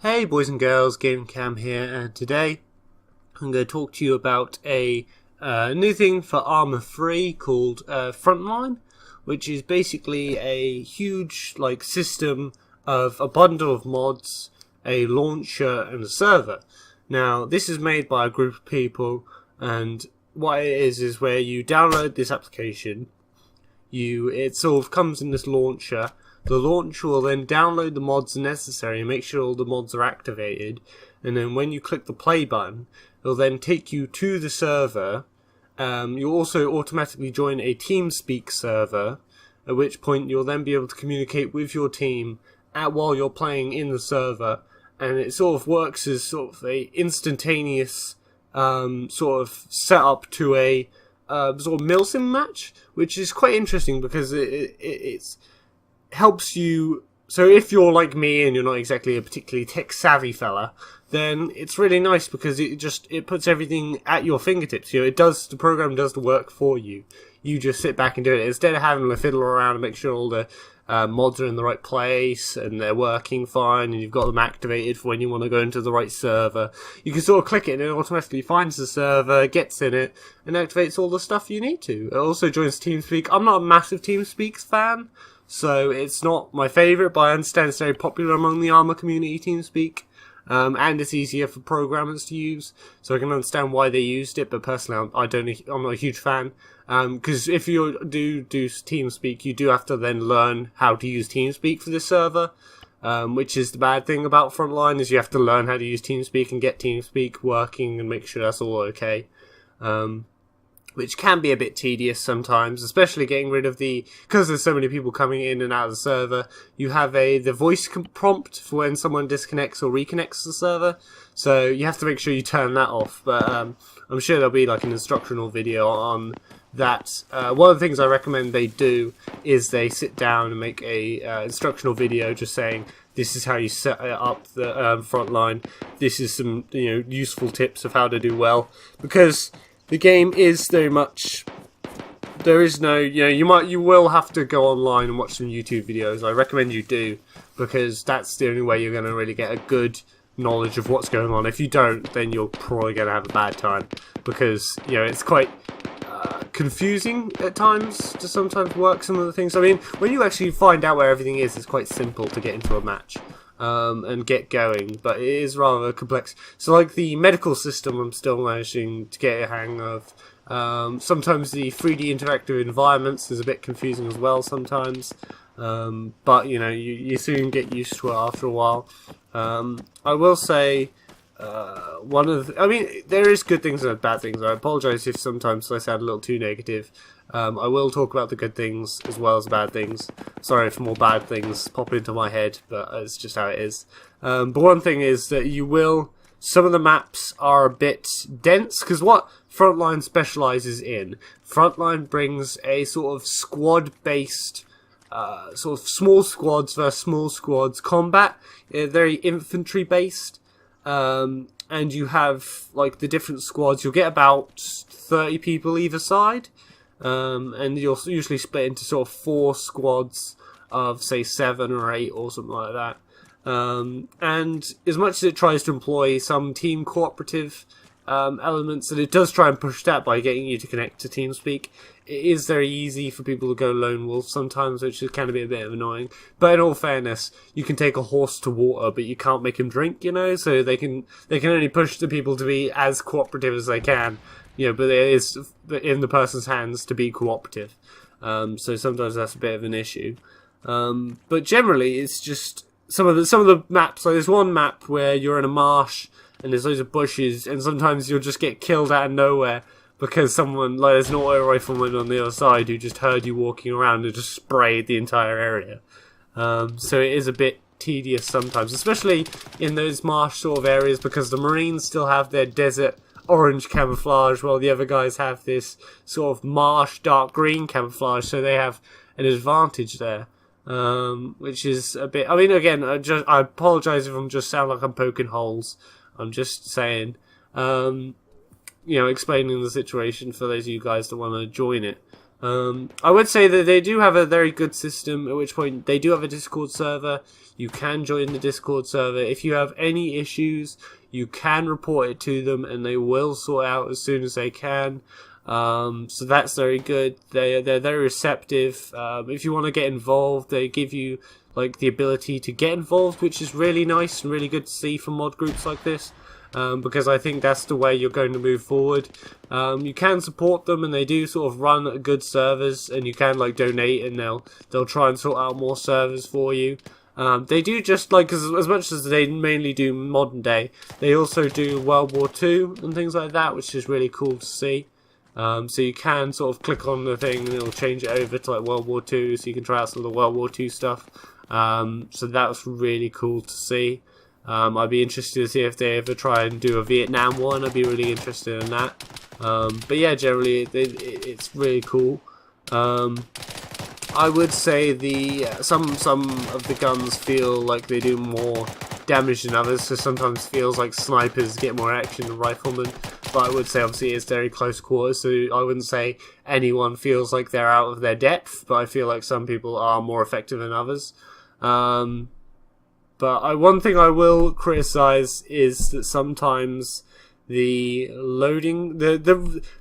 Hey boys and girls, GameCam here, and today I'm going to talk to you about a new thing for ARMA 3 called Frontline, which is basically a huge system of a bundle of mods, a launcher, and a server. Now, this is made by a group of people, and what it is where you download this application, it sort of comes in this launcher. The launcher will then download the mods necessary and make sure all the mods are activated, and then when you click the play button, it'll then take you to the server. You'll also automatically join a TeamSpeak server, at which point you'll then be able to communicate with your team while you're playing in the server, and it sort of works as sort of a instantaneous sort of setup to a sort of milsim match, which is quite interesting because it's helps you. So if you're like me and you're not exactly a particularly tech savvy fella, then it's really nice because it puts everything at your fingertips. The program does the work for you. You just sit back and do it instead of having to fiddle around and make sure all the mods are in the right place and they're working fine and you've got them activated for when you want to go into the right server. You can sort of click it and it automatically finds the server, gets in it, and activates all the stuff you need to. It also joins TeamSpeak. I'm not a massive TeamSpeak fan, so it's not my favourite, but I understand it's very popular among the ARMA community, TeamSpeak. And it's easier for programmers to use, so I can understand why they used it, but personally I'm not a huge fan. Because if you do TeamSpeak, you do have to then learn how to use TeamSpeak for this server, which is the bad thing about Frontline, is you have to learn how to use TeamSpeak and get TeamSpeak working and make sure that's all okay. Which can be a bit tedious sometimes, especially getting rid of because there's so many people coming in and out of the server, you have the voice prompt for when someone disconnects or reconnects the server, so you have to make sure you turn that off, but I'm sure there'll be an instructional video on that. One of the things I recommend they do is they sit down and make a instructional video just saying, this is how you set up the Frontline, this is some useful tips of how to do well, because the game is very much, there is no, you will have to go online and watch some YouTube videos. I recommend you do, because that's the only way you're going to really get a good knowledge of what's going on. If you don't, then you're probably going to have a bad time, because, it's quite confusing at times to sometimes work some of the things. I mean, when you actually find out where everything is, it's quite simple to get into a match. And get going, but it is rather complex. So the medical system I'm still managing to get a hang of. Sometimes the 3D interactive environments is a bit confusing as well sometimes, but you soon get used to it after a while. I will say there is good things and bad things. I apologise if sometimes I sound a little too negative. I will talk about the good things as well as bad things. Sorry if more bad things pop into my head, but it's just how it is. But one thing is that some of the maps are a bit dense, because what Frontline specialises in, Frontline brings a sort of squad-based, sort of small squads versus small squads combat, very infantry-based, and you have, the different squads, you'll get about 30 people either side, and you'll usually split into sort of 4 squads of, say, 7 or 8 or something like that. And as much as it tries to employ some team cooperative elements, and it does try and push that by getting you to connect to TeamSpeak, it is very easy for people to go lone wolf sometimes, which can be a bit annoying. But in all fairness, you can take a horse to water, but you can't make him drink, so they can only push the people to be as cooperative as they can. But it is in the person's hands to be cooperative. So sometimes that's a bit of an issue. But generally, it's just some of the maps. There's one map where you're in a marsh and there's loads of bushes, and sometimes you'll just get killed out of nowhere because there's an auto rifleman on the other side who just heard you walking around and just sprayed the entire area. So it is a bit tedious sometimes, especially in those marsh sort of areas, because the Marines still have their desert orange camouflage while the other guys have this sort of marsh dark green camouflage, so they have an advantage there, which is a bit, again, I apologise if I'm just sound like I'm poking holes, I'm just saying, explaining the situation for those of you guys that want to join it. I would say that they do have a very good system, at which point they do have a Discord server. You can join the Discord server. If you have any issues, you can report it to them and they will sort out as soon as they can. So that's very good. They're very receptive. If you want to get involved, they give you like the ability to get involved, which is really nice and really good to see from mod groups like this. Because I think that's the way you're going to move forward. You can support them, and they do sort of run good servers, and you can like donate, and they'll try and sort out more servers for you. They do just like as much as they mainly do modern day, they also do World War II and things like that, which is really cool to see. So you can sort of click on the thing, and it'll change it over to like World War II, so you can try out some of the World War II stuff. So that's really cool to see. I'd be interested to see if they ever try and do a Vietnam one. I'd be really interested in that. But yeah, generally it's really cool. I would say some of the guns feel like they do more damage than others, so sometimes feels like snipers get more action than riflemen. But I would say obviously it's very close quarters, so I wouldn't say anyone feels like they're out of their depth, but I feel like some people are more effective than others. But one thing I will criticize is that sometimes the loading,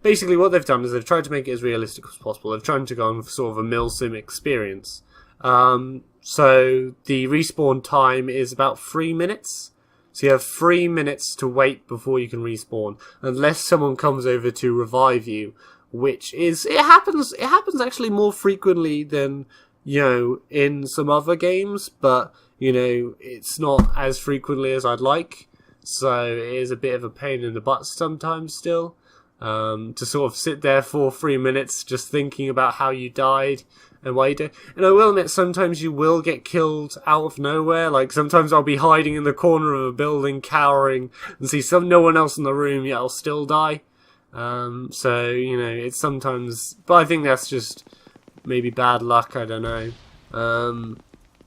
basically what they've done is they've tried to make it as realistic as possible. They've tried to go on for sort of a milsim experience. So the respawn time is about 3 minutes. So you have 3 minutes to wait before you can respawn, unless someone comes over to revive you, which is, it happens actually more frequently than, in some other games, but it's not as frequently as I'd like, so it is a bit of a pain in the butt sometimes still, to sort of sit there for 3 minutes just thinking about how you died and why you did. And I will admit, sometimes you will get killed out of nowhere. Like, sometimes I'll be hiding in the corner of a building, cowering, and see no one else in the room, yet I'll still die. So, it's sometimes, but I think that's just maybe bad luck, I don't know.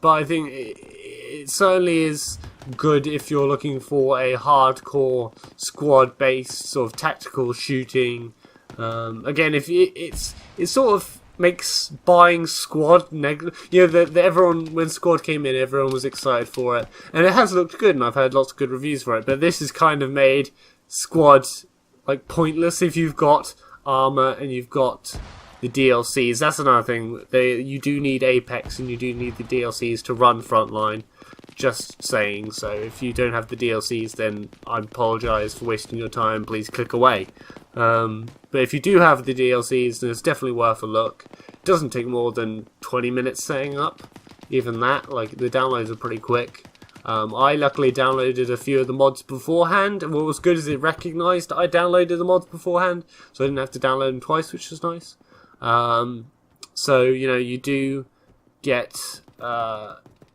But I think it certainly is good if you're looking for a hardcore squad-based sort of tactical shooting. Again, if it sort of makes buying Squad everyone, when Squad came in, everyone was excited for it, and it has looked good, and I've heard lots of good reviews for it. But this has kind of made Squad like pointless if you've got ARMA and you've got the DLCs. That's another thing. You do need Apex and you do need the DLCs to run Frontline. Just saying. So if you don't have the DLCs, then I apologise for wasting your time. Please click away. But if you do have the DLCs, then it's definitely worth a look. It doesn't take more than 20 minutes setting up. Even that, like, the downloads are pretty quick. I luckily downloaded a few of the mods beforehand, and what was good is it recognised I downloaded the mods beforehand, so I didn't have to download them twice, which was nice. So you do get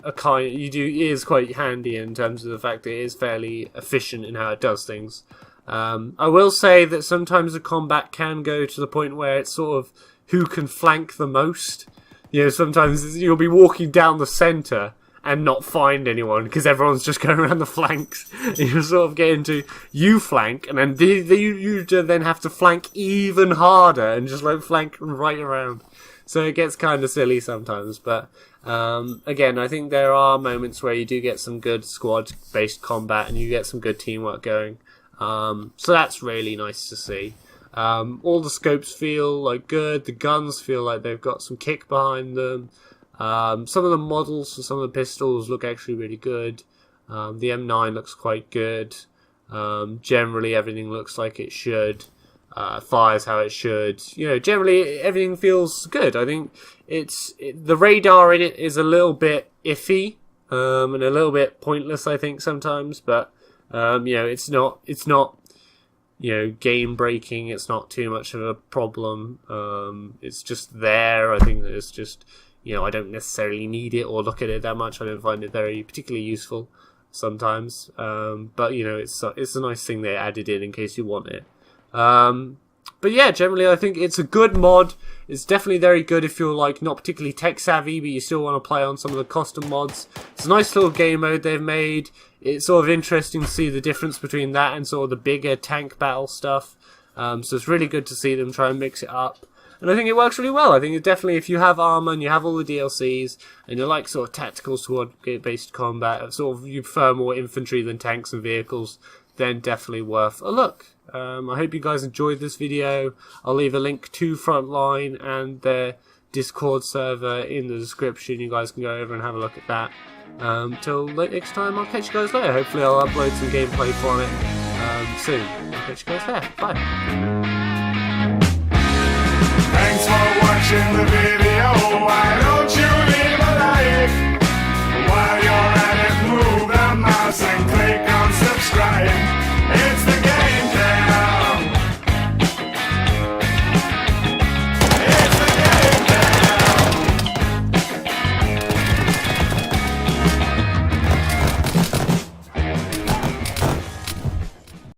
it is quite handy in terms of the fact that it is fairly efficient in how it does things. I will say that sometimes the combat can go to the point where it's sort of who can flank the most. Sometimes you'll be walking down the centre and not find anyone because everyone's just going around the flanks. And you sort of get into you flank, and then you then have to flank even harder and just like flank right around. So it gets kind of silly sometimes, but again, I think there are moments where you do get some good squad-based combat and you get some good teamwork going. So that's really nice to see. All the scopes feel like good. The guns feel like they've got some kick behind them. Some of the models for some of the pistols look actually really good. The M9 looks quite good. Generally, everything looks like it should. Fires how it should. Generally everything feels good. I think the radar in it is a little bit iffy, and a little bit pointless, I think, sometimes, but it's not game breaking. It's not too much of a problem. It's just there. I think that it's just, I don't necessarily need it or look at it that much. I don't find it very particularly useful sometimes, but it's a nice thing they added in case you want it. But yeah, generally I think it's a good mod. It's definitely very good if you're like not particularly tech savvy, but you still want to play on some of the custom mods. It's a nice little game mode they've made. It's sort of interesting to see the difference between that and sort of the bigger tank battle stuff. So it's really good to see them try and mix it up. And I think it works really well. I think it definitely, if you have ARMA and you have all the DLCs, and you like sort of tactical squad-based combat, sort of you prefer more infantry than tanks and vehicles, then definitely worth a look. I hope you guys enjoyed this video. I'll leave a link to Frontline and their Discord server in the description. You guys can go over and have a look at that. Till next time, I'll catch you guys later. Hopefully I'll upload some gameplay from it soon. I'll catch you guys there. Bye. Thanks for watching the video. Why don't you